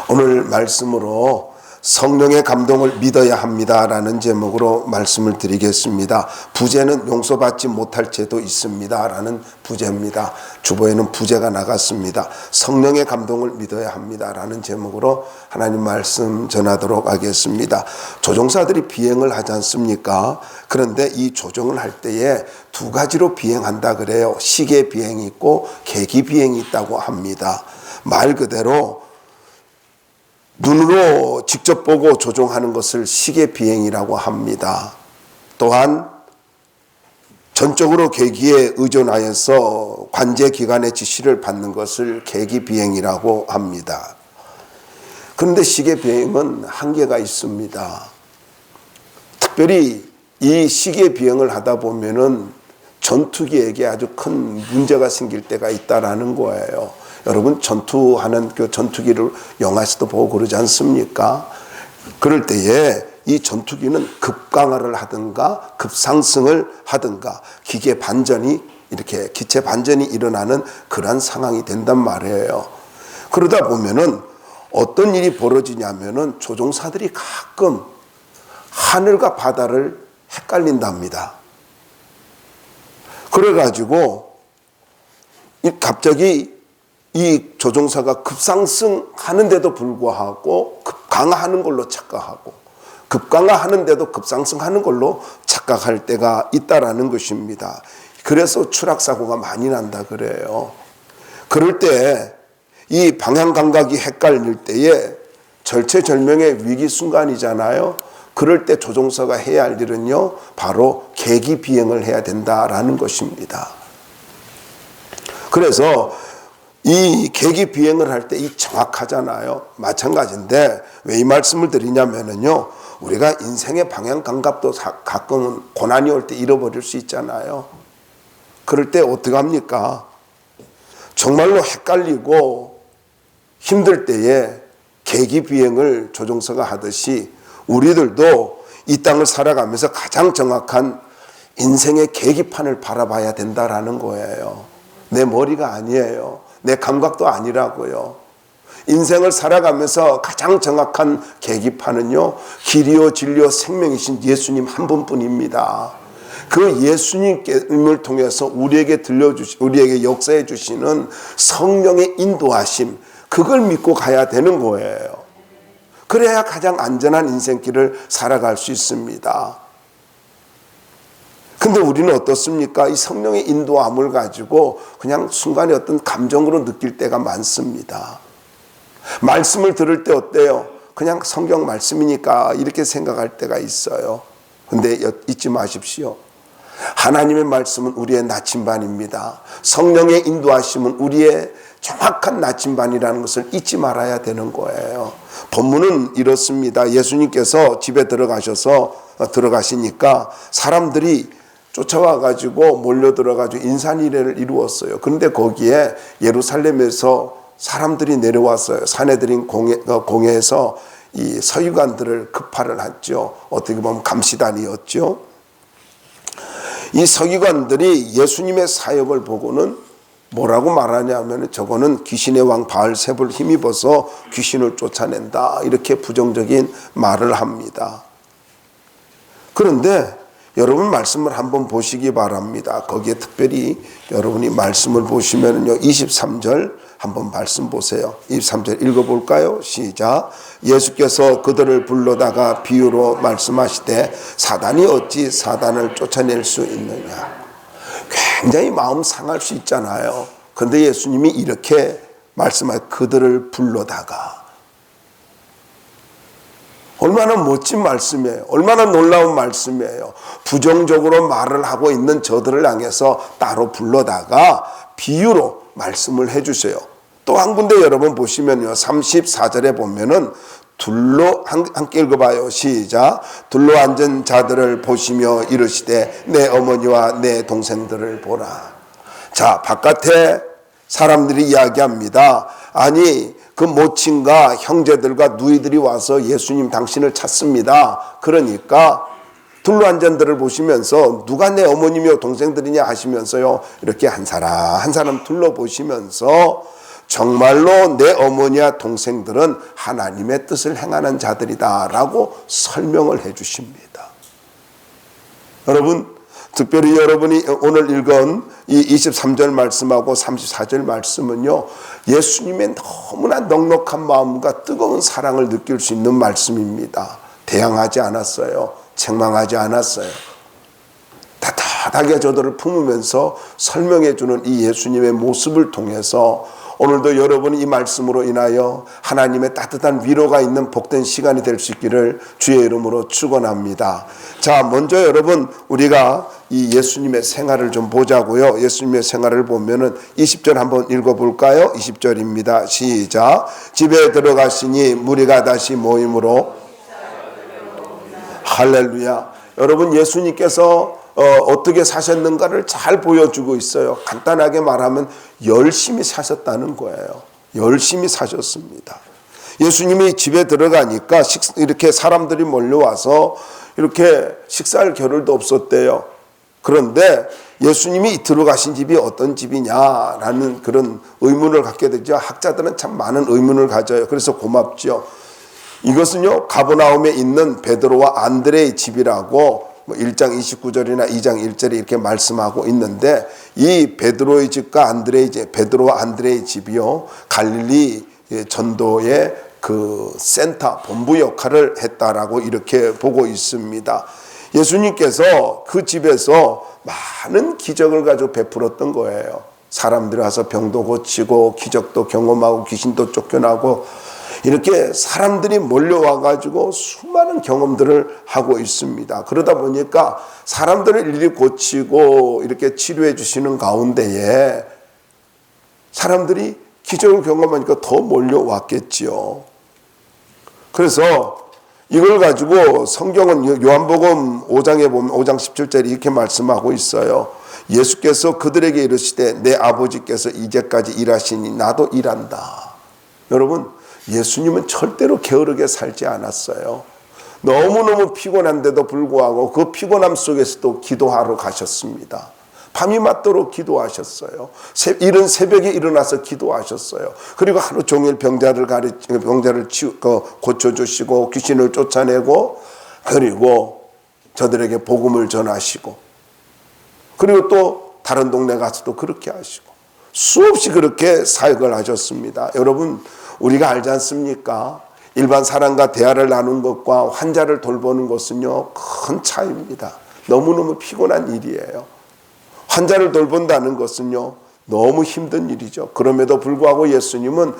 오늘 말씀으로 성령의 감동을 믿어야 합니다라는 제목으로 말씀을 드리겠습니다. 부제는 용서받지 못할 죄도 있습니다라는 부제입니다. 주보에는 부제가 나갔습니다. 성령의 감동을 믿어야 합니다라는 제목으로 하나님 말씀 전하도록 하겠습니다. 조종사들이 비행을 하지 않습니까? 그런데 이 조종을 할 때에 두 가지로 비행한다 그래요. 시계 비행이 있고 계기 비행이 있다고 합니다. 말 그대로 눈으로 직접 보고 조종하는 것을 시계 비행이라고 합니다. 또한 전적으로 계기에 의존하여서 관제기관의 지시를 받는 것을 계기 비행이라고 합니다. 그런데 시계 비행은 한계가 있습니다. 특별히 이 시계 비행을 하다 보면은 전투기에게 아주 큰 문제가 생길 때가 있다라는 거예요. 여러분 전투하는 그 전투기를 영화에서도 보고 그러지 않습니까? 그럴 때에 이 전투기는 급강하를 하든가 급상승을 하든가 기계 반전이 이렇게 기체 반전이 일어나는 그런 상황이 된단 말이에요. 그러다 보면은 어떤 일이 벌어지냐면은 조종사들이 가끔 하늘과 바다를 헷갈린답니다. 그래가지고 갑자기 이 조종사가 급상승하는데도 불구하고 급강하하는 걸로 착각하고 급강하하는데도 급상승하는 걸로 착각할 때가 있다라는 것입니다. 그래서 추락사고가 많이 난다 그래요. 그럴 때 이 방향 감각이 헷갈릴 때에 절체절명의 위기 순간이잖아요. 그럴 때 조종사가 해야 할 일은요, 바로 계기 비행을 해야 된다라는 것입니다. 그래서 이 계기 비행을 할 때 이 정확하잖아요. 마찬가지인데 왜 이 말씀을 드리냐면은요, 우리가 인생의 방향 감각도 가끔은 고난이 올 때 잃어버릴 수 있잖아요. 그럴 때 어떻게 합니까? 정말로 헷갈리고 힘들 때에 계기 비행을 조종사가 하듯이 우리들도 이 땅을 살아가면서 가장 정확한 인생의 계기판을 바라봐야 된다라는 거예요. 내 머리가 아니에요. 내 감각도 아니라고요. 인생을 살아가면서 가장 정확한 계기판은요, 길이요 진리요 생명이신 예수님 한 분뿐입니다. 그 예수님을 통해서 우리에게 우리에게 역사해 주시는 성령의 인도하심, 그걸 믿고 가야 되는 거예요. 그래야 가장 안전한 인생길을 살아갈 수 있습니다. 근데 우리는 어떻습니까? 이 성령의 인도함을 가지고 그냥 순간에 어떤 감정으로 느낄 때가 많습니다. 말씀을 들을 때 어때요? 그냥 성경 말씀이니까 이렇게 생각할 때가 있어요. 근데 잊지 마십시오. 하나님의 말씀은 우리의 나침반입니다. 성령의 인도하심은 우리의 정확한 나침반이라는 것을 잊지 말아야 되는 거예요. 본문은 이렇습니다. 예수님께서 집에 들어가시니까 사람들이 쫓아와가지고 몰려 들어가지고 인산이례를 이루었어요. 그런데 거기에 예루살렘에서 사람들이 내려왔어요. 사내들인 공회에서 이 서기관들을 급파를 했죠. 어떻게 보면 감시단이었죠. 이 서기관들이 예수님의 사역을 보고는 뭐라고 말하냐면 저거는 귀신의 왕 바알세불 힘입어서 귀신을 쫓아낸다, 이렇게 부정적인 말을 합니다. 그런데 여러분 말씀을 한번 보시기 바랍니다. 거기에 특별히 여러분이 말씀을 보시면요, 23절 한번 말씀 보세요. 23절 읽어볼까요? 시작. 예수께서 그들을 불러다가 비유로 말씀하시되 사단이 어찌 사단을 쫓아낼 수 있느냐. 굉장히 마음 상할 수 있잖아요. 그런데 예수님이 이렇게 말씀하세요. 그들을 불러다가. 얼마나 멋진 말씀이에요. 얼마나 놀라운 말씀이에요. 부정적으로 말을 하고 있는 저들을 향해서 따로 불러다가 비유로 말씀을 해주세요. 또 한 군데 여러분 보시면요, 34절에 보면은 함께 읽어봐요. 시작. 둘러 앉은 자들을 보시며 이르시되 내 어머니와 내 동생들을 보라. 자, 바깥에 사람들이 이야기합니다. 아니, 그 모친과 형제들과 누이들이 와서 예수님 당신을 찾습니다. 그러니까 둘러앉은 들을 보시면서 누가 내 어머니며 동생들이냐 하시면서요, 이렇게 한 사람 한 사람 둘러보시면서 정말로 내 어머니와 동생들은 하나님의 뜻을 행하는 자들이다 라고 설명을 해 주십니다. 여러분, 특별히 여러분이 오늘 읽은 이 23절 말씀하고 34절 말씀은요, 예수님의 너무나 넉넉한 마음과 뜨거운 사랑을 느낄 수 있는 말씀입니다. 대항하지 않았어요. 책망하지 않았어요. 따뜻하게 저들을 품으면서 설명해 주는 이 예수님의 모습을 통해서 오늘도 여러분이 이 말씀으로 인하여 하나님의 따뜻한 위로가 있는 복된 시간이 될 수 있기를 주의 이름으로 축원합니다. 자, 먼저 여러분, 우리가 이 예수님의 생활을 좀 보자고요. 예수님의 생활을 보면은 20절 한번 읽어볼까요? 20절입니다. 시작. 집에 들어가시니 무리가 다시 모임으로 할렐루야. 여러분, 예수님께서 어떻게 사셨는가를 잘 보여주고 있어요. 간단하게 말하면 열심히 사셨다는 거예요. 열심히 사셨습니다. 예수님이 집에 들어가니까 이렇게 사람들이 몰려와서 이렇게 식사할 겨를도 없었대요. 그런데 예수님이 들어가신 집이 어떤 집이냐라는 그런 의문을 갖게 되죠. 학자들은 참 많은 의문을 가져요. 그래서 고맙죠. 이것은요, 가버나움에 있는 베드로와 안드레의 집이라고 1장 29절이나 2장 1절에 이렇게 말씀하고 있는데, 이 베드로의 집과 안드레의 집, 베드로와 안드레의 집이요, 갈릴리 전도의 그 센터, 본부 역할을 했다라고 이렇게 보고 있습니다. 예수님께서 그 집에서 많은 기적을 가지고 베풀었던 거예요. 사람들이 와서 병도 고치고 기적도 경험하고 귀신도 쫓겨나고 이렇게 사람들이 몰려와가지고 수많은 경험들을 하고 있습니다. 그러다 보니까 사람들을 일일이 고치고 이렇게 치료해 주시는 가운데에 사람들이 기적을 경험하니까 더 몰려왔겠지요. 그래서 이걸 가지고 성경은 요한복음 5장에 보면 5장 17절에 이렇게 말씀하고 있어요. 예수께서 그들에게 이르시되 내 아버지께서 이제까지 일하시니 나도 일한다. 여러분, 예수님은 절대로 게으르게 살지 않았어요. 너무너무 피곤한데도 불구하고 그 피곤함 속에서도 기도하러 가셨습니다. 밤이 맞도록 기도하셨어요. 이른 새벽에 일어나서 기도하셨어요. 그리고 하루 종일 병자를 고쳐주시고 귀신을 쫓아내고, 그리고 저들에게 복음을 전하시고, 그리고 또 다른 동네 가서도 그렇게 하시고 수없이 그렇게 사역을 하셨습니다. 여러분, 우리가 알지 않습니까? 일반 사람과 대화를 나눈 것과 환자를 돌보는 것은요, 큰 차이입니다. 너무너무 피곤한 일이에요. 환자를 돌본다는 것은요, 너무 힘든 일이죠. 그럼에도 불구하고 예수님은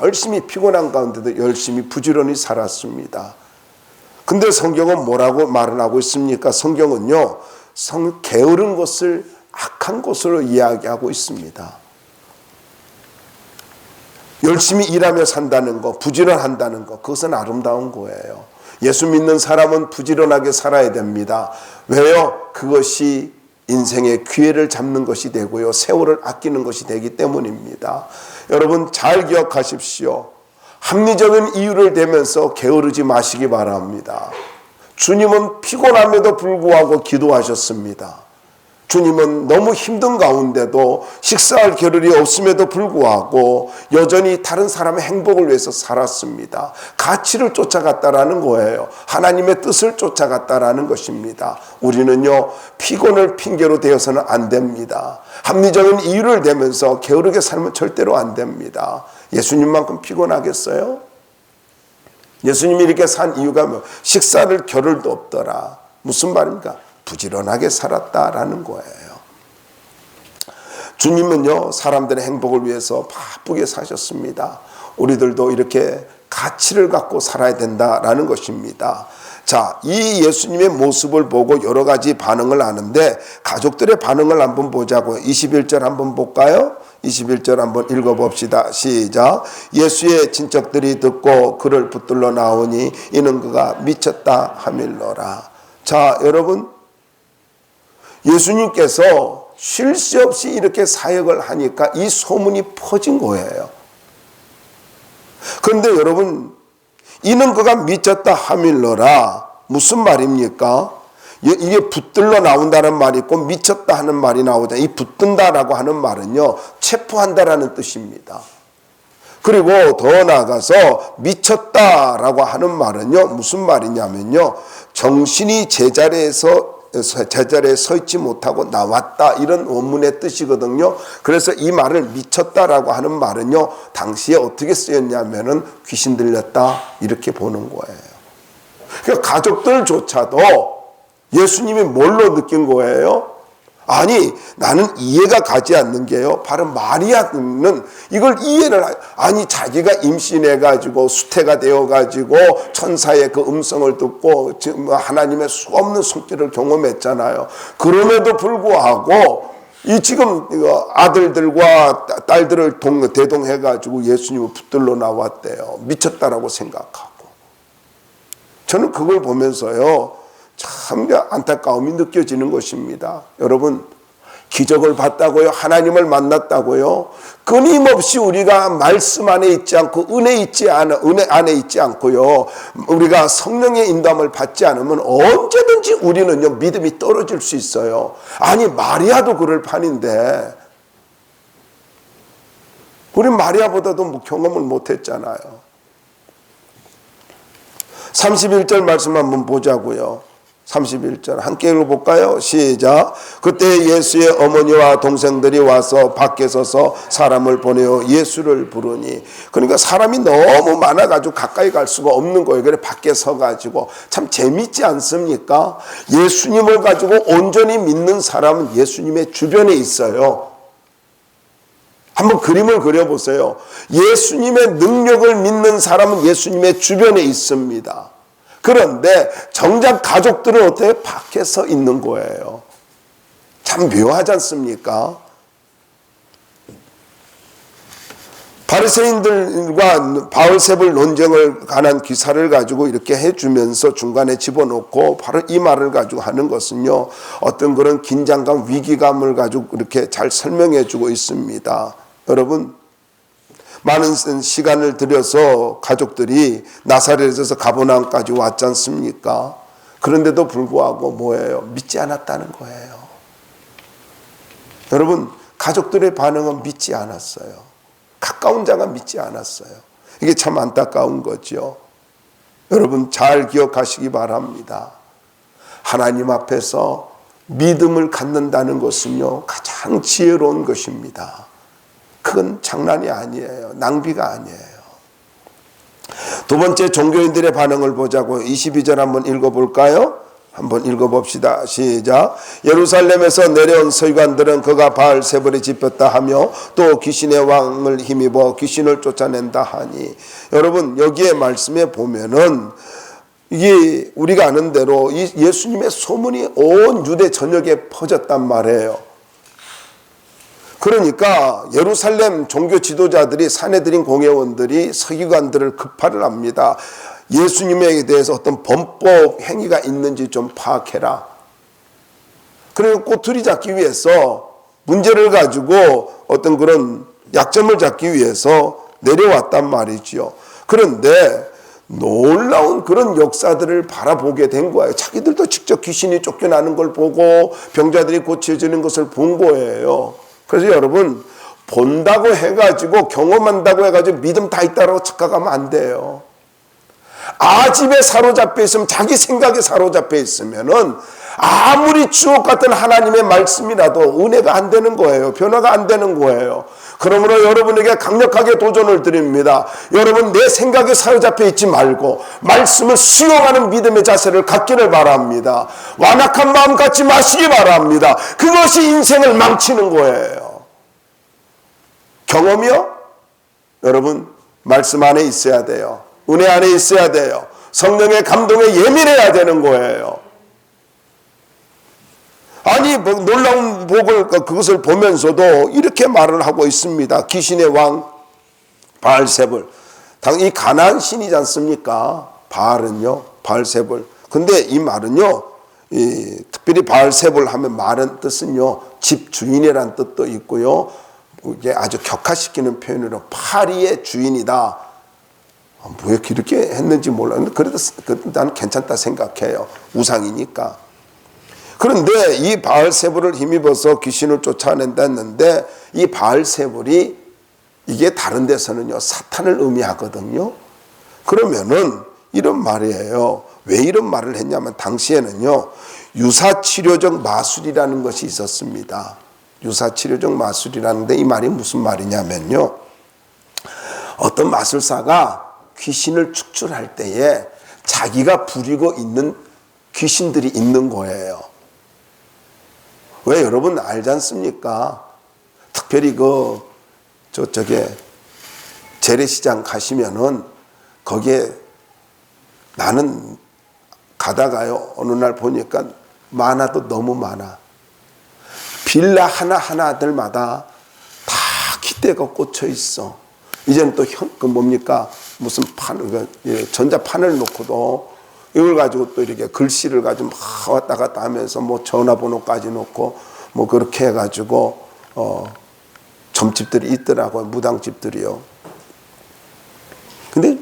열심히 피곤한 가운데도 열심히 부지런히 살았습니다. 근데 성경은 뭐라고 말을 하고 있습니까? 성경은요, 게으른 것을 악한 것으로 이야기하고 있습니다. 열심히 일하며 산다는 것, 부지런한다는 것, 그것은 아름다운 거예요. 예수 믿는 사람은 부지런하게 살아야 됩니다. 왜요? 그것이 인생의 기회를 잡는 것이 되고요, 세월을 아끼는 것이 되기 때문입니다. 여러분, 잘 기억하십시오. 합리적인 이유를 대면서 게으르지 마시기 바랍니다. 주님은 피곤함에도 불구하고 기도하셨습니다. 주님은 너무 힘든 가운데도 식사할 겨를이 없음에도 불구하고 여전히 다른 사람의 행복을 위해서 살았습니다. 가치를 쫓아갔다라는 거예요. 하나님의 뜻을 쫓아갔다라는 것입니다. 우리는요, 피곤을 핑계로 대어서는 안 됩니다. 합리적인 이유를 대면서 게으르게 살면 절대로 안 됩니다. 예수님만큼 피곤하겠어요? 예수님이 이렇게 산 이유가 뭐, 식사를 겨를도 없더라. 무슨 말입니까? 부지런하게 살았다라는 거예요. 주님은요, 사람들의 행복을 위해서 바쁘게 사셨습니다. 우리들도 이렇게 가치를 갖고 살아야 된다라는 것입니다. 자, 이 예수님의 모습을 보고 여러 가지 반응을 하는데 가족들의 반응을 한번 보자고요. 21절 한번 볼까요? 21절 한번 읽어봅시다. 시작. 예수의 친척들이 듣고 그를 붙들러 나오니 이는 그가 미쳤다 하밀러라. 자, 여러분, 예수님께서 쉴 새 없이 이렇게 사역을 하니까 이 소문이 퍼진 거예요. 그런데 여러분, 이는 그가 미쳤다 하밀러라. 무슨 말입니까? 이게 붙들러 나온다는 말이 있고 미쳤다 하는 말이 나오잖아요. 이 붙든다라고 하는 말은요, 체포한다라는 뜻입니다. 그리고 더 나아가서 미쳤다라고 하는 말은요, 무슨 말이냐면요, 정신이 제자리에 서 있지 못하고 나왔다, 이런 원문의 뜻이거든요. 그래서 이 말을 미쳤다라고 하는 말은요, 당시에 어떻게 쓰였냐면은 귀신 들렸다, 이렇게 보는 거예요. 그러니까 가족들조차도 예수님이 뭘로 느낀 거예요? 아니, 나는 이해가 가지 않는 게요, 바로 마리아는 이걸 아니, 자기가 임신해가지고 수태가 되어가지고 천사의 그 음성을 듣고 하나님의 수없는 손길을 경험했잖아요. 그럼에도 불구하고 이 지금 아들들과 딸들을 대동해가지고 예수님을 붙들러 나왔대요. 미쳤다라고 생각하고. 저는 그걸 보면서요, 참 안타까움이 느껴지는 것입니다. 여러분, 기적을 봤다고요, 하나님을 만났다고요, 끊임없이 우리가 말씀 안에 있지 않고 은혜 안에 있지 않고요, 우리가 성령의 인도함을 받지 않으면 언제든지 우리는요, 믿음이 떨어질 수 있어요. 아니, 마리아도 그럴 판인데 우리 마리아보다도 경험을 못했잖아요. 31절 말씀 한번 보자고요. 31절 함께 읽어볼까요? 시작. 그때 예수의 어머니와 동생들이 와서 밖에 서서 사람을 보내어 예수를 부르니, 그러니까 사람이 너무 많아가지고 가까이 갈 수가 없는 거예요. 그래 밖에 서가지고 참 재밌지 않습니까? 예수님을 가지고 온전히 믿는 사람은 예수님의 주변에 있어요. 한번 그림을 그려보세요. 예수님의 능력을 믿는 사람은 예수님의 주변에 있습니다. 그런데 정작 가족들은 어떻게 밖에 서 있는 거예요. 참 묘하지 않습니까? 바리새인들과 바울세불 논쟁을 관한 기사를 가지고 이렇게 해주면서 중간에 집어넣고 바로 이 말을 가지고 하는 것은요, 어떤 그런 긴장감, 위기감을 가지고 이렇게 잘 설명해 주고 있습니다. 여러분, 많은 시간을 들여서 가족들이 나사렛에서 가버나움까지 왔지 않습니까? 그런데도 불구하고 뭐예요? 믿지 않았다는 거예요. 여러분, 가족들의 반응은 믿지 않았어요. 가까운 자가 믿지 않았어요. 이게 참 안타까운 거죠. 여러분, 잘 기억하시기 바랍니다. 하나님 앞에서 믿음을 갖는다는 것은요, 가장 지혜로운 것입니다. 그건 장난이 아니에요. 낭비가 아니에요. 두 번째, 종교인들의 반응을 보자고. 22절 한번 읽어볼까요? 한번 읽어봅시다. 시작. 예루살렘에서 내려온 서기관들은 그가 바알세불에 집혔다 하며 또 귀신의 왕을 힘입어 귀신을 쫓아낸다 하니. 여러분, 여기에 말씀에 보면은 이게 우리가 아는 대로 이 예수님의 소문이 온 유대 전역에 퍼졌단 말이에요. 그러니까 예루살렘 종교 지도자들이, 사내들인 공회원들이 서기관들을 급파를 합니다. 예수님에 대해서 어떤 범법 행위가 있는지 좀 파악해라. 그리고 꼬투리 잡기 위해서, 문제를 가지고 어떤 그런 약점을 잡기 위해서 내려왔단 말이지요. 그런데 놀라운 그런 역사들을 바라보게 된 거예요. 자기들도 직접 귀신이 쫓겨나는 걸 보고 병자들이 고쳐지는 것을 본 거예요. 그래서 여러분, 본다고 해가지고, 경험한다고 해가지고 믿음 다 있다고 착각하면 안 돼요. 아집에 사로잡혀 있으면, 자기 생각에 사로잡혀 있으면은 아무리 주옥 같은 하나님의 말씀이라도 은혜가 안 되는 거예요. 변화가 안 되는 거예요. 그러므로 여러분에게 강력하게 도전을 드립니다. 여러분, 내 생각에 사로잡혀 있지 말고 말씀을 수용하는 믿음의 자세를 갖기를 바랍니다. 완악한 마음 갖지 마시기 바랍니다. 그것이 인생을 망치는 거예요. 경험이요? 여러분, 말씀 안에 있어야 돼요. 은혜 안에 있어야 돼요. 성령의 감동에 예민해야 되는 거예요. 아니, 놀라운 복을, 그것을 보면서도 이렇게 말을 하고 있습니다. 귀신의 왕 바알세불, 이 가나안 신이지 않습니까? 바알은요, 바알세불. 근데 이 말은요, 특별히 바알세불 하면 말은 뜻은요, 집 주인이라는 뜻도 있고요, 이게 아주 격화시키는 표현으로 파리의 주인이다. 왜 이렇게 했는지 몰라. 그래도 나는 괜찮다 생각해요. 우상이니까. 그런데 이 바알세불을 힘입어서 귀신을 쫓아낸다 했는데, 이 바알세불이 이게 다른 데서는요 사탄을 의미하거든요. 그러면은 이런 말이에요. 왜 이런 말을 했냐면 당시에는요 유사치료적 마술이라는 것이 있었습니다. 유사치료적 마술이라는데 이 말이 무슨 말이냐면요, 어떤 마술사가 귀신을 축출할 때에 자기가 부리고 있는 귀신들이 있는 거예요. 왜 여러분 알지 않습니까? 특별히 저쪽에 재래시장 가시면은 거기에 나는 가다가요 어느 날 보니까 많아도 너무 많아. 빌라 하나하나들마다 다 깃대가 꽂혀 있어. 이제는 또 뭡니까? 무슨 전자판을 놓고도 이걸 가지고 또 이렇게 글씨를 가지고 막 왔다 갔다 하면서 뭐 전화번호까지 놓고 뭐 그렇게 해가지고 점집들이 있더라고요. 무당집들이요. 근데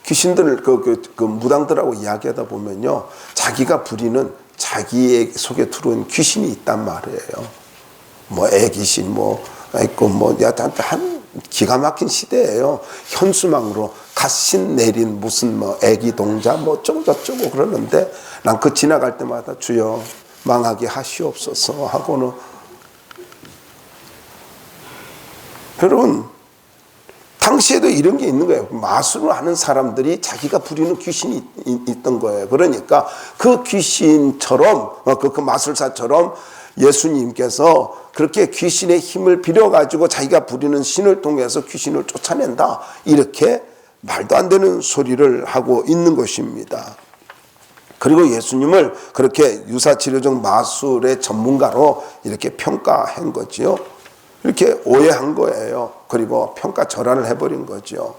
귀신들을 그 무당들하고 이야기하다 보면요 자기가 부리는 자기의 속에 들어온 귀신이 있단 말이에요. 뭐 애귀신 뭐 있고 뭐 한 기가 막힌 시대예요. 현수막으로 갓신 내린 무슨 뭐 애기 동자 뭐 어쩌고 저쩌고 그러는데 난 그 지나갈 때마다 주여 망하게 하시옵소서 하고는. 여러분 당시에도 이런 게 있는 거예요. 마술을 하는 사람들이 자기가 부리는 귀신이 있던 거예요. 그러니까 그 귀신처럼 그 마술사처럼 예수님께서 그렇게 귀신의 힘을 빌어가지고 자기가 부리는 신을 통해서 귀신을 쫓아낸다, 이렇게 말도 안 되는 소리를 하고 있는 것입니다. 그리고 예수님을 그렇게 유사치료적 마술의 전문가로 이렇게 평가한 거지요. 이렇게 오해한 거예요. 그리고 평가절하를 해버린 거죠.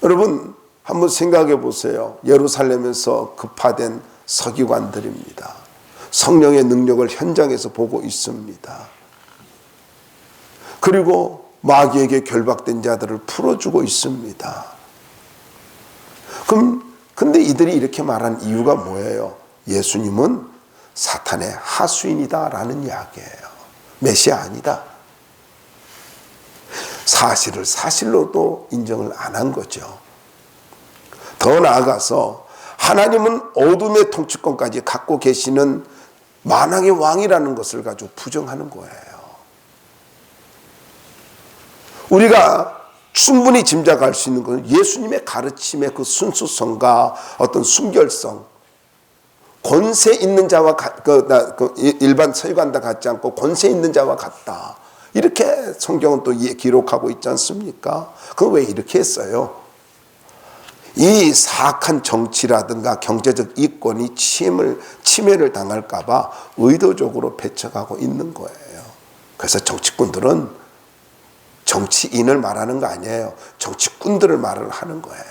여러분 한번 생각해 보세요. 예루살렘에서 급파된 서기관들입니다. 성령의 능력을 현장에서 보고 있습니다. 그리고 마귀에게 결박된 자들을 풀어주고 있습니다. 근데 이들이 이렇게 말한 이유가 뭐예요? 예수님은 사탄의 하수인이다라는 이야기예요. 메시아 아니다. 사실을 사실로도 인정을 안 한 거죠. 더 나아가서 하나님은 어둠의 통치권까지 갖고 계시는 만왕의 왕이라는 것을 가지고 부정하는 거예요. 우리가 충분히 짐작할 수 있는 것은 예수님의 가르침의 그 순수성과 어떤 순결성, 권세 있는 자와 일반 서기관과 같지 않고 권세 있는 자와 같다, 이렇게 성경은 또 기록하고 있지 않습니까? 그건 왜 이렇게 했어요? 이 사악한 정치라든가 경제적 이권이 침해를 당할까 봐 의도적으로 배척하고 있는 거예요. 그래서 정치꾼들은 정치인을 말하는 거 아니에요. 정치꾼들을 말을 하는 거예요.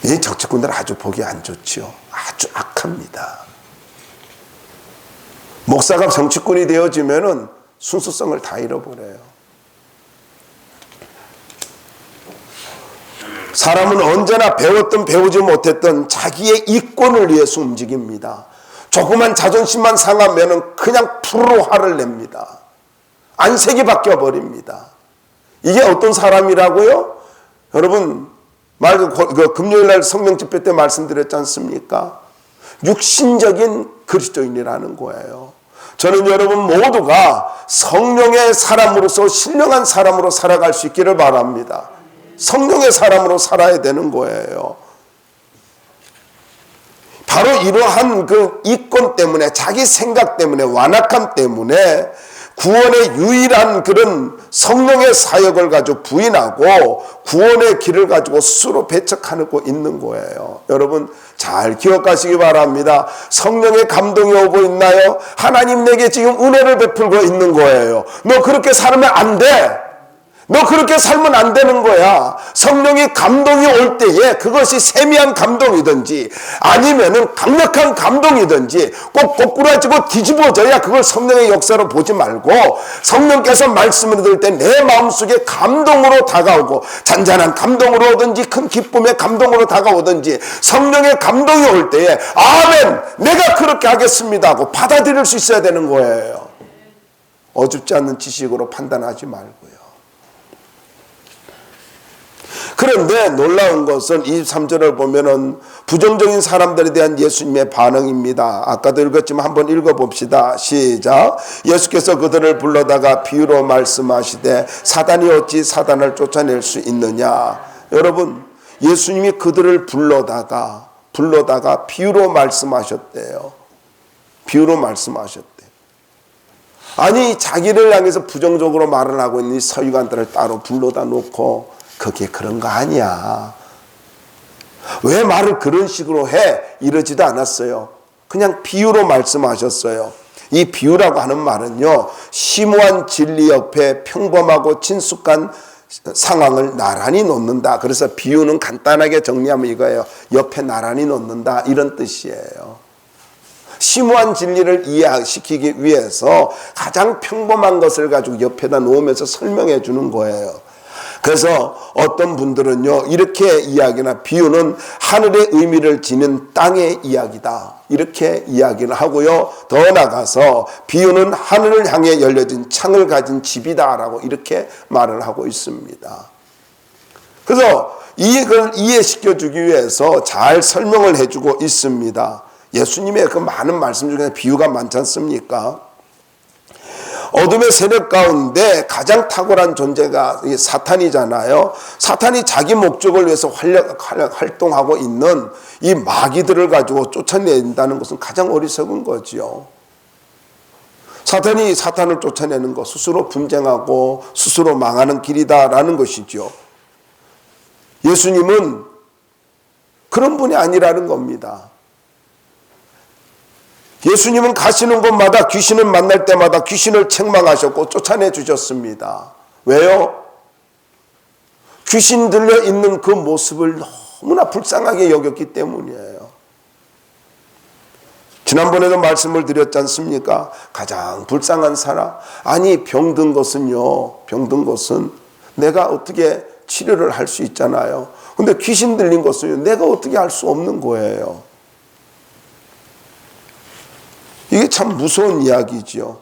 이 정치꾼들은 아주 보기 안 좋지요. 아주 악합니다. 목사가 정치꾼이 되어지면은 순수성을 다 잃어버려요. 사람은 언제나 배웠든 배우지 못했던 자기의 이권을 위해서 움직입니다. 조그만 자존심만 상하면은 그냥 푸르르 화를 냅니다. 안색이 바뀌어 버립니다. 이게 어떤 사람이라고요? 여러분 금요일날 성령 집회 때 말씀드렸지 않습니까? 육신적인 그리스도인이라는 거예요. 저는 여러분 모두가 성령의 사람으로서 신령한 사람으로 살아갈 수 있기를 바랍니다. 성령의 사람으로 살아야 되는 거예요. 바로 이러한 그 이권 때문에, 자기 생각 때문에, 완악함 때문에 구원의 유일한 그런 성령의 사역을 가지고 부인하고 구원의 길을 가지고 스스로 배척하고 있는 거예요. 여러분 잘 기억하시기 바랍니다. 성령의 감동이 오고 있나요? 하나님 내게 지금 은혜를 베풀고 있는 거예요. 너 그렇게 살면 안 돼. 너 그렇게 살면 안 되는 거야. 성령의 감동이 올 때에 그것이 세미한 감동이든지 아니면은 강력한 감동이든지 꼭 꼬꾸라지고 뒤집어져야 그걸 성령의 역사로 보지 말고, 성령께서 말씀을 들을 때 내 마음속에 감동으로 다가오고 잔잔한 감동으로 오든지 큰 기쁨의 감동으로 다가오든지 성령의 감동이 올 때에 아멘, 내가 그렇게 하겠습니다 하고 받아들일 수 있어야 되는 거예요. 어줍지 않는 지식으로 판단하지 말고요. 그런데 놀라운 것은 23절을 보면은 부정적인 사람들에 대한 예수님의 반응입니다. 아까도 읽었지만 한번 읽어봅시다. 시작. 예수께서 그들을 불러다가 비유로 말씀하시되 사단이 어찌 사단을 쫓아낼 수 있느냐. 여러분, 예수님이 그들을 불러다가 비유로 말씀하셨대요. 비유로 말씀하셨대요. 아니, 자기를 향해서 부정적으로 말을 하고 있는 이 서기관들을 따로 불러다 놓고 그게 그런 거 아니야. 왜 말을 그런 식으로 해? 이러지도 않았어요. 그냥 비유로 말씀하셨어요. 이 비유라고 하는 말은요, 심오한 진리 옆에 평범하고 친숙한 상황을 나란히 놓는다. 그래서 비유는 간단하게 정리하면 이거예요. 옆에 나란히 놓는다, 이런 뜻이에요. 심오한 진리를 이해시키기 위해서 가장 평범한 것을 가지고 옆에다 놓으면서 설명해 주는 거예요. 그래서 어떤 분들은요, 이렇게 이야기나 비유는 하늘의 의미를 지닌 땅의 이야기다, 이렇게 이야기를 하고요. 더 나가서 비유는 하늘을 향해 열려진 창을 가진 집이다라고 이렇게 말을 하고 있습니다. 그래서 이걸 이해시켜주기 위해서 잘 설명을 해주고 있습니다. 예수님의 그 많은 말씀 중에 비유가 많지 않습니까? 어둠의 세력 가운데 가장 탁월한 존재가 사탄이잖아요. 사탄이 자기 목적을 위해서 활동하고 있는 이 마귀들을 가지고 쫓아낸다는 것은 가장 어리석은 거지요. 사탄이 사탄을 쫓아내는 것, 스스로 분쟁하고 스스로 망하는 길이다라는 것이죠. 예수님은 그런 분이 아니라는 겁니다. 예수님은 가시는 곳마다 귀신을 만날 때마다 귀신을 책망하셨고 쫓아내 주셨습니다. 왜요? 귀신 들려 있는 그 모습을 너무나 불쌍하게 여겼기 때문이에요. 지난번에도 말씀을 드렸지 않습니까? 가장 불쌍한 사람. 아니, 병든 것은요, 병든 것은 내가 어떻게 치료를 할 수 있잖아요. 근데 귀신 들린 것은요, 내가 어떻게 할 수 없는 거예요. 이게 참 무서운 이야기죠.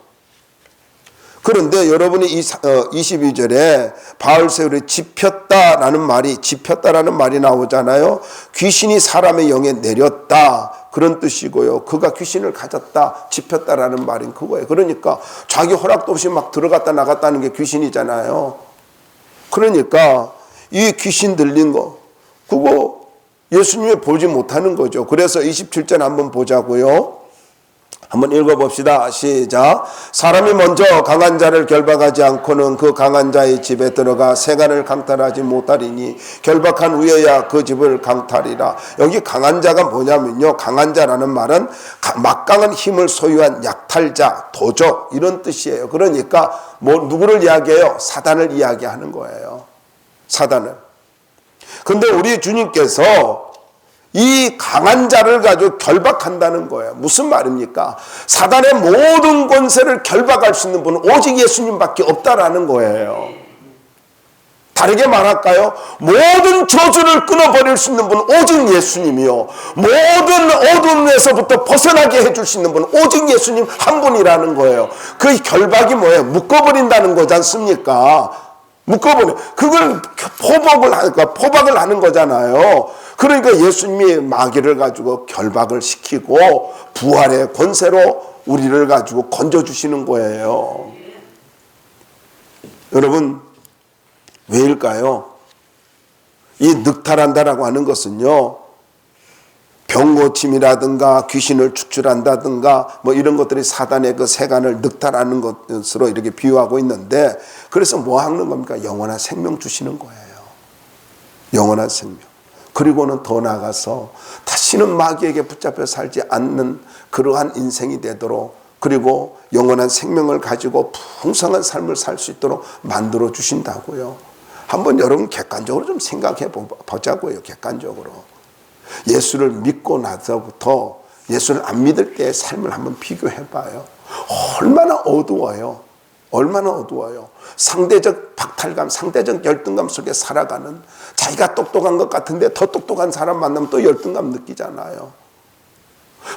그런데 여러분이 22절에 바알세울이 짚혔다라는 말이 나오잖아요. 귀신이 사람의 영에 내렸다, 그런 뜻이고요. 그가 귀신을 가졌다, 짚혔다라는 말인 그거예요. 그러니까 자기 허락도 없이 막 들어갔다 나갔다는 게 귀신이잖아요. 그러니까 이 귀신 들린 거, 그거 예수님이 보지 못하는 거죠. 그래서 27절 한번 보자고요. 한번 읽어봅시다. 시작. 사람이 먼저 강한 자를 결박하지 않고는 그 강한 자의 집에 들어가 세간을 강탈하지 못하리니 결박한 후에야 그 집을 강탈이라. 여기 강한 자가 뭐냐면요, 강한 자라는 말은 막강한 힘을 소유한 약탈자, 도적, 이런 뜻이에요. 그러니까 누구를 이야기해요? 사단을 이야기하는 거예요. 사단을. 근데 우리 주님께서 이 강한 자를 가지고 결박한다는 거예요. 무슨 말입니까? 사단의 모든 권세를 결박할 수 있는 분은 오직 예수님밖에 없다라는 거예요. 다르게 말할까요? 모든 저주를 끊어버릴 수 있는 분은 오직 예수님이요, 모든 어둠에서부터 벗어나게 해줄 수 있는 분은 오직 예수님 한 분이라는 거예요. 그 결박이 뭐예요? 묶어버린다는 거지 않습니까? 묶어버려. 그걸 포박을 하는 거잖아요. 그러니까 예수님이 마귀를 가지고 결박을 시키고 부활의 권세로 우리를 가지고 건져주시는 거예요. 여러분, 왜일까요? 이 늑탈한다라고 하는 것은요, 병고침이라든가 귀신을 축출한다든가 뭐 이런 것들이 사단의 그 세간을 늑탈하는 것으로 이렇게 비유하고 있는데, 그래서 뭐 하는 겁니까? 영원한 생명 주시는 거예요. 영원한 생명. 그리고는 더 나아가서 다시는 마귀에게 붙잡혀 살지 않는 그러한 인생이 되도록, 그리고 영원한 생명을 가지고 풍성한 삶을 살 수 있도록 만들어 주신다고요. 한번 여러분 객관적으로 좀 생각해 보자고요. 객관적으로. 예수를 믿고 나서부터 예수를 안 믿을 때의 삶을 한번 비교해 봐요. 얼마나 어두워요. 얼마나 어두워요. 상대적 박탈감, 상대적 열등감 속에 살아가는, 자기가 똑똑한 것 같은데 더 똑똑한 사람 만나면 또 열등감 느끼잖아요.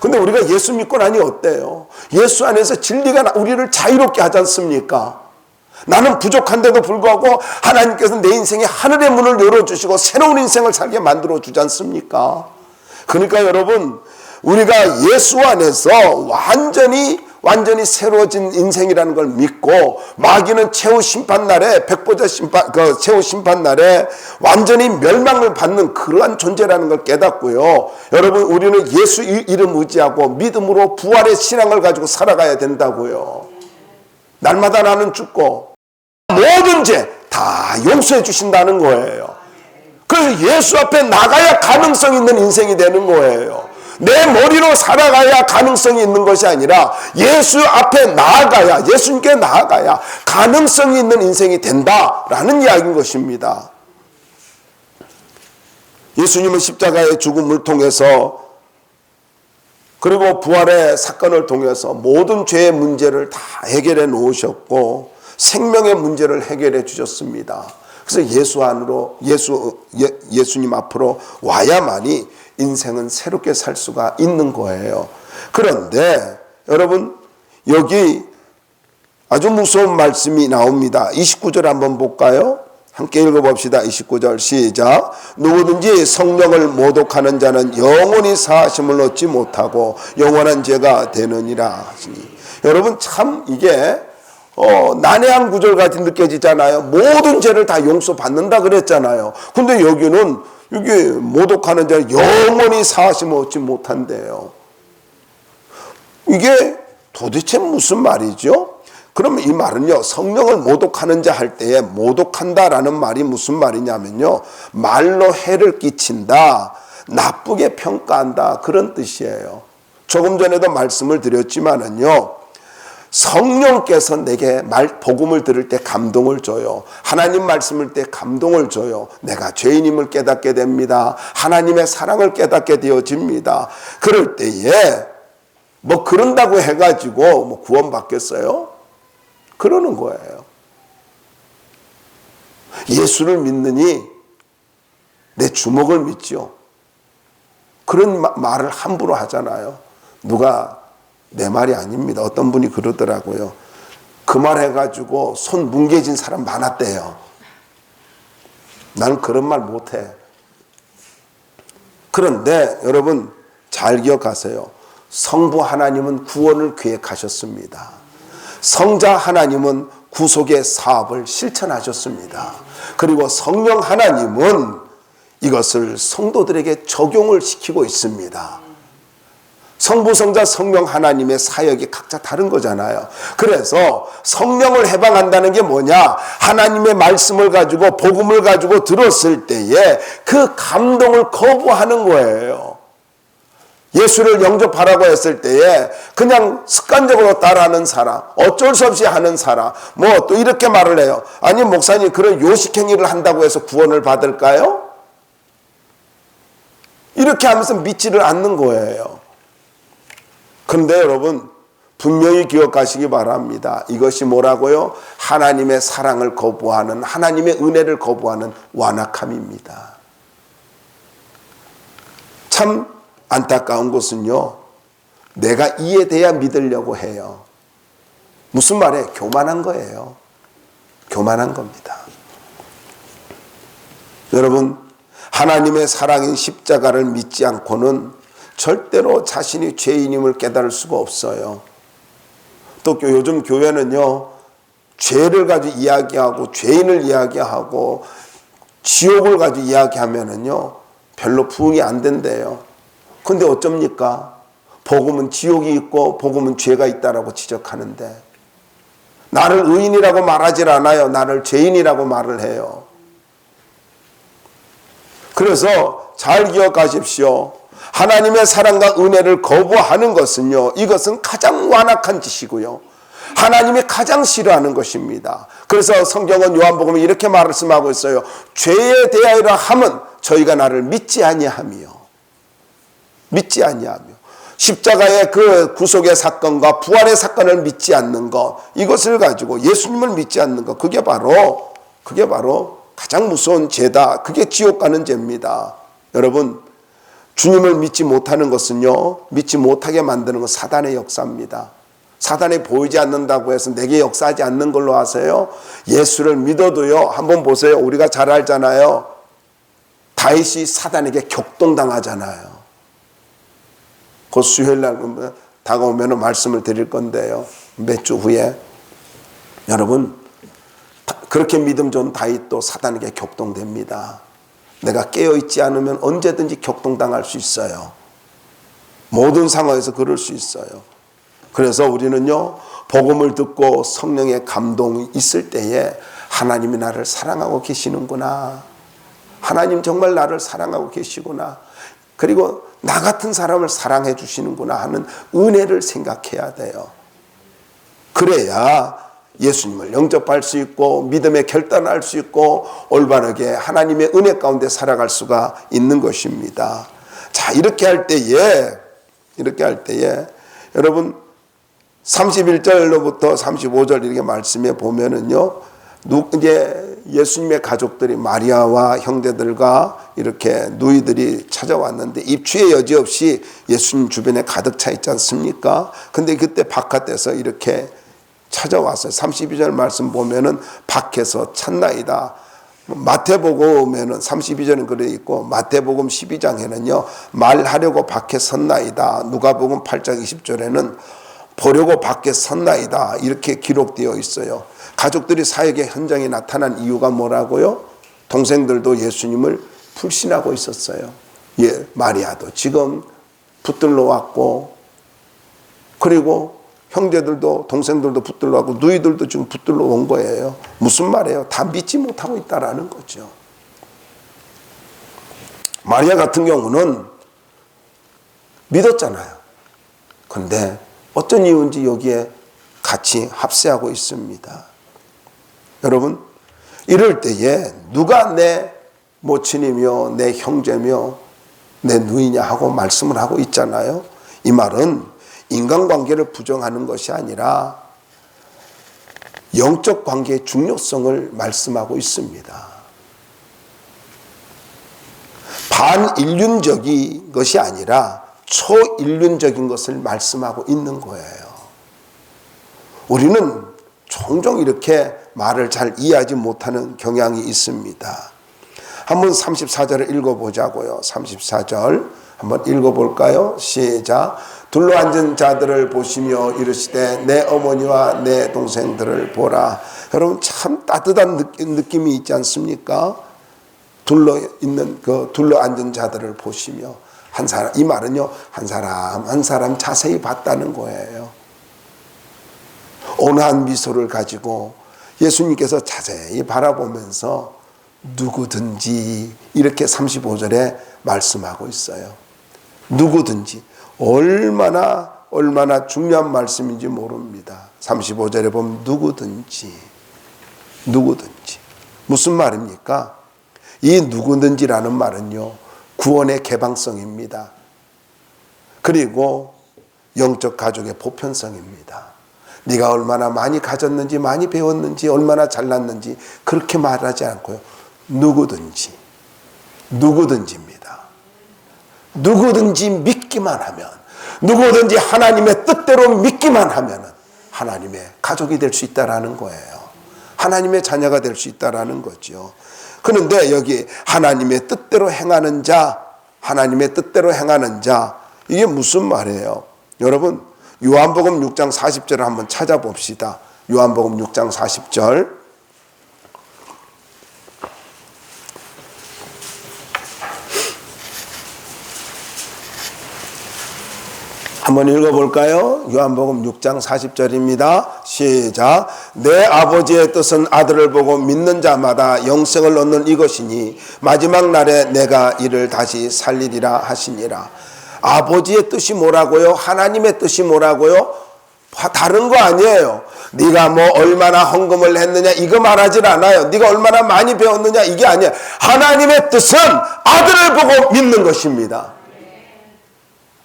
근데 우리가 예수 믿고 나니 어때요? 예수 안에서 진리가 우리를 자유롭게 하지 않습니까? 나는 부족한데도 불구하고 하나님께서 내 인생에 하늘의 문을 열어주시고 새로운 인생을 살게 만들어주지 않습니까? 그러니까 여러분, 우리가 예수 안에서 완전히 새로워진 인생이라는 걸 믿고, 마귀는 최후 심판날에, 백보자 심판, 최후 심판날에 완전히 멸망을 받는 그러한 존재라는 걸 깨닫고요. 여러분, 우리는 예수 이름 의지하고 믿음으로 부활의 신앙을 가지고 살아가야 된다고요. 날마다 나는 죽고 모든 죄 다 용서해 주신다는 거예요. 그래서 예수 앞에 나가야 가능성 있는 인생이 되는 거예요. 내 머리로 살아가야 가능성이 있는 것이 아니라 예수 앞에 나아가야, 예수님께 나아가야 가능성이 있는 인생이 된다라는 이야기인 것입니다. 예수님은 십자가의 죽음을 통해서, 그리고 부활의 사건을 통해서 모든 죄의 문제를 다 해결해 놓으셨고 생명의 문제를 해결해 주셨습니다. 그래서 예수님 앞으로 와야만이 인생은 새롭게 살 수가 있는 거예요. 그런데 여러분, 여기 아주 무서운 말씀이 나옵니다. 29절 한번 볼까요? 함께 읽어봅시다. 29절 시작. 누구든지 성령을 모독하는 자는 영원히 사하심을 얻지 못하고 영원한 죄가 되느니라 하시니. 여러분, 참 이게 난해한 구절같이 느껴지잖아요. 모든 죄를 다 용서받는다 그랬잖아요. 근데 여기는 이게 모독하는 자는 영원히 사하심을 얻지 못한대요. 이게 도대체 무슨 말이죠? 그러면 이 말은요, 성령을 모독하는 자 할 때에 모독한다라는 말이 무슨 말이냐면요, 말로 해를 끼친다, 나쁘게 평가한다, 그런 뜻이에요. 조금 전에도 말씀을 드렸지만은요, 성령께서 내게 복음을 들을 때 감동을 줘요. 하나님 말씀을 때 감동을 줘요. 내가 죄인임을 깨닫게 됩니다. 하나님의 사랑을 깨닫게 되어집니다. 그럴 때에 뭐 그런다고 해가지고 뭐 구원받겠어요? 그러는 거예요. 예수를 믿느니 내 주먹을 믿죠. 그런 말을 함부로 하잖아요. 누가 내 말이 아닙니다. 어떤 분이 그러더라고요. 그 말 해가지고 손 뭉개진 사람 많았대요. 나는 그런 말 못해. 그런데 여러분 잘 기억하세요. 성부 하나님은 구원을 계획하셨습니다. 성자 하나님은 구속의 사업을 실천하셨습니다. 그리고 성령 하나님은 이것을 성도들에게 적용을 시키고 있습니다. 성부, 성자, 성령 하나님의 사역이 각자 다른 거잖아요. 그래서 성령을 해방한다는 게 뭐냐? 하나님의 말씀을 가지고 복음을 가지고 들었을 때에 그 감동을 거부하는 거예요. 예수를 영접하라고 했을 때에 그냥 습관적으로 따라하는 사람, 어쩔 수 없이 하는 사람, 뭐 또 이렇게 말을 해요. 아니 목사님, 그런 요식행위를 한다고 해서 구원을 받을까요? 이렇게 하면서 믿지를 않는 거예요. 그런데 여러분 분명히 기억하시기 바랍니다. 이것이 뭐라고요? 하나님의 사랑을 거부하는, 하나님의 은혜를 거부하는 완악함입니다. 참 안타까운 것은요, 내가 이해돼야 믿으려고 해요. 무슨 말이에요? 교만한 거예요. 교만한 겁니다. 여러분, 하나님의 사랑인 십자가를 믿지 않고는 절대로 자신이 죄인임을 깨달을 수가 없어요. 또 요즘 교회는요, 죄를 가지고 이야기하고 죄인을 이야기하고 지옥을 가지고 이야기하면은요 별로 부응이 안 된대요. 근데 어쩝니까? 복음은 지옥이 있고 복음은 죄가 있다라고 지적하는데 나를 의인이라고 말하질 않아요. 나를 죄인이라고 말을 해요. 그래서 잘 기억하십시오. 하나님의 사랑과 은혜를 거부하는 것은요, 이것은 가장 완악한 짓이고요, 하나님이 가장 싫어하는 것입니다. 그래서 성경은 요한복음에 이렇게 말씀하고 있어요. 죄에 대하여라 함은 저희가 나를 믿지 아니하며, 십자가의 그 구속의 사건과 부활의 사건을 믿지 않는 것, 이것을 가지고 예수님을 믿지 않는 것, 그게 바로 가장 무서운 죄다. 그게 지옥 가는 죄입니다. 여러분, 주님을 믿지 못하는 것은요, 믿지 못하게 만드는 건 사단의 역사입니다. 사단이 보이지 않는다고 해서 내게 역사하지 않는 걸로 아세요? 예수를 믿어도요, 한번 보세요. 우리가 잘 알잖아요. 다윗이 사단에게 격동당하잖아요. 곧 수요일 날 다가오면 말씀을 드릴 건데요. 몇 주 후에. 여러분, 그렇게 믿음 좋은 다윗도 사단에게 격동됩니다. 내가 깨어있지 않으면 언제든지 격동당할 수 있어요. 모든 상황에서 그럴 수 있어요. 그래서 우리는요, 복음을 듣고 성령의 감동이 있을 때에 하나님이 나를 사랑하고 계시는구나. 하나님 정말 나를 사랑하고 계시구나. 그리고 나 같은 사람을 사랑해 주시는구나 하는 은혜를 생각해야 돼요. 그래야 예수님을 영접할 수 있고 믿음에 결단할 수 있고 올바르게 하나님의 은혜 가운데 살아갈 수가 있는 것입니다. 자, 이렇게 할 때에 여러분 31절로부터 35절 이렇게 말씀해 보면은요, 이제 예수님의 가족들이 마리아와 형제들과 이렇게 누이들이 찾아왔는데 입추의 여지 없이 예수님 주변에 가득 차 있지 않습니까? 근데 그때 바깥에서 이렇게 찾아왔어요. 32절 말씀 보면은 밖에서 찾나이다. 마태복음에는 32절은 그래 있고 마태복음 12장에는요, 말하려고 밖에 섰나이다. 누가복음 8장 20절에는 보려고 밖에 섰나이다. 이렇게 기록되어 있어요. 가족들이 사역의 현장에 나타난 이유가 뭐라고요? 동생들도 예수님을 불신하고 있었어요. 예, 마리아도 지금 붙들러 왔고, 그리고 형제들도 동생들도 붙들러 왔고 누이들도 지금 붙들러 온 거예요. 무슨 말이에요? 다 믿지 못하고 있다라는 거죠. 마리아 같은 경우는 믿었잖아요. 그런데 어떤 이유인지 여기에 같이 합세하고 있습니다. 여러분, 이럴 때에 누가 내 모친이며 내 형제며 내 누이냐 하고 말씀을 하고 있잖아요. 이 말은 인간관계를 부정하는 것이 아니라 영적 관계의 중요성을 말씀하고 있습니다. 반인륜적인 것이 아니라 초인륜적인 것을 말씀하고 있는 거예요. 우리는 종종 이렇게 말을 잘 이해하지 못하는 경향이 있습니다. 한번 34절을 읽어보자고요. 34절 한번 읽어볼까요? 시작. 둘러앉은 자들을 보시며 이르시되 내 어머니와 내 동생들을 보라. 여러분, 참 따뜻한 느낌이 있지 않습니까? 둘러앉은 자들을 보시며, 한 사람, 이 말은요, 한 사람 한 사람 자세히 봤다는 거예요. 온화한 미소를 가지고 예수님께서 자세히 바라보면서 누구든지, 이렇게 35절에 말씀하고 있어요. 누구든지. 얼마나 중요한 말씀인지 모릅니다. 35절에 보면 누구든지. 무슨 말입니까? 이 누구든지라는 말은요, 구원의 개방성입니다. 그리고 영적 가족의 보편성입니다. 네가 얼마나 많이 가졌는지, 많이 배웠는지, 얼마나 잘났는지 그렇게 말하지 않고요, 누구든지입니다. 누구든지 믿기만 하면, 누구든지 하나님의 뜻대로 믿기만 하면 하나님의 가족이 될 수 있다라는 거예요. 하나님의 자녀가 될 수 있다라는 거죠. 그런데 여기 하나님의 뜻대로 행하는 자, 이게 무슨 말이에요? 여러분, 요한복음 6장 40절을 한번 찾아봅시다. 요한복음 6장 40절. 한번 읽어볼까요? 요한복음 6장 40절입니다. 시작. 내 아버지의 뜻은 아들을 보고 믿는 자마다 영생을 얻는 이것이니 마지막 날에 내가 이를 다시 살리리라 하시니라. 아버지의 뜻이 뭐라고요? 하나님의 뜻이 뭐라고요? 다른 거 아니에요. 네가 뭐 얼마나 헌금을 했느냐 이거 말하질 않아요. 네가 얼마나 많이 배웠느냐 이게 아니에요. 하나님의 뜻은 아들을 보고 믿는 것입니다.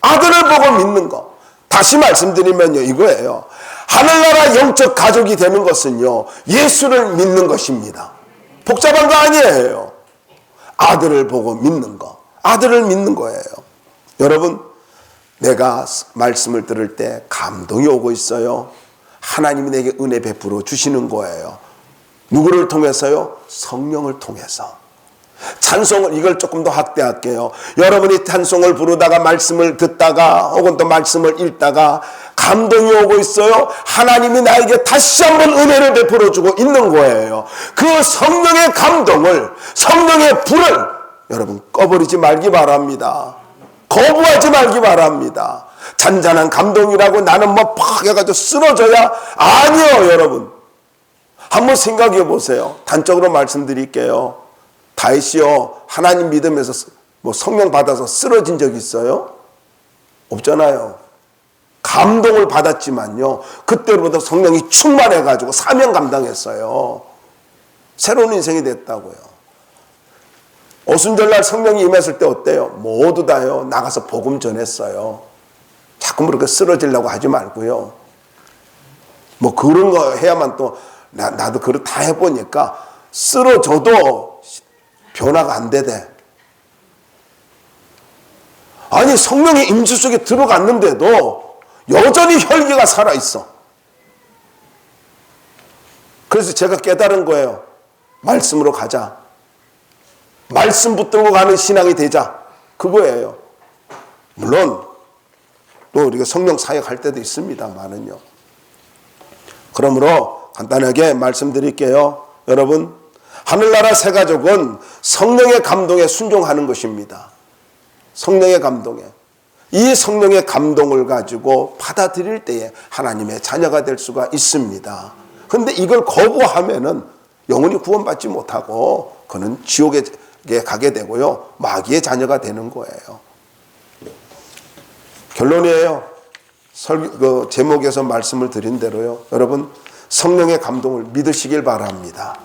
아들을 보고 믿는 거. 다시 말씀드리면요, 이거예요. 하늘나라 영적 가족이 되는 것은요, 예수를 믿는 것입니다. 복잡한 거 아니에요. 아들을 보고 믿는 거. 아들을 믿는 거예요. 여러분, 내가 말씀을 들을 때 감동이 오고 있어요. 하나님이 내게 은혜 베풀어 주시는 거예요. 누구를 통해서요? 성령을 통해서. 찬송을, 이걸 조금 더 확대할게요. 여러분이 찬송을 부르다가 말씀을 듣다가 혹은 또 말씀을 읽다가 감동이 오고 있어요. 하나님이 나에게 다시 한번 은혜를 베풀어 주고 있는 거예요. 그 성령의 감동을, 성령의 불을 여러분 꺼버리지 말기 바랍니다. 거부하지 말기 바랍니다. 잔잔한 감동이라고 나는 뭐 팍 해가지고 쓰러져야, 아니요. 여러분 한번 생각해 보세요. 단적으로 말씀드릴게요. 다윗이요, 하나님 믿으면서 뭐 성령 받아서 쓰러진 적 있어요? 없잖아요. 감동을 받았지만요, 그때로부터 성령이 충만해가지고 사명 감당했어요. 새로운 인생이 됐다고요. 오순절날 성령이 임했을 때 어때요? 모두 다요, 나가서 복음 전했어요. 자꾸 그렇게 쓰러지려고 하지 말고요. 뭐 그런 거 해야만 또, 나도 그걸 다 해보니까 쓰러져도 변화가 안 되대. 아니, 성령의 임재 속에 들어갔는데도 여전히 혈기가 살아있어. 그래서 제가 깨달은 거예요. 말씀으로 가자. 말씀 붙들고 가는 신앙이 되자. 그거예요. 물론 또 우리가 성령 사역할 때도 있습니다만은요. 그러므로 간단하게 말씀드릴게요. 여러분, 하늘나라 새 가족은 성령의 감동에 순종하는 것입니다. 성령의 감동에. 이 성령의 감동을 가지고 받아들일 때에 하나님의 자녀가 될 수가 있습니다. 그런데 이걸 거부하면은 영원히 구원받지 못하고 그는 지옥에 가게 되고요, 마귀의 자녀가 되는 거예요. 결론이에요. 제목에서 말씀을 드린 대로요, 여러분 성령의 감동을 믿으시길 바랍니다.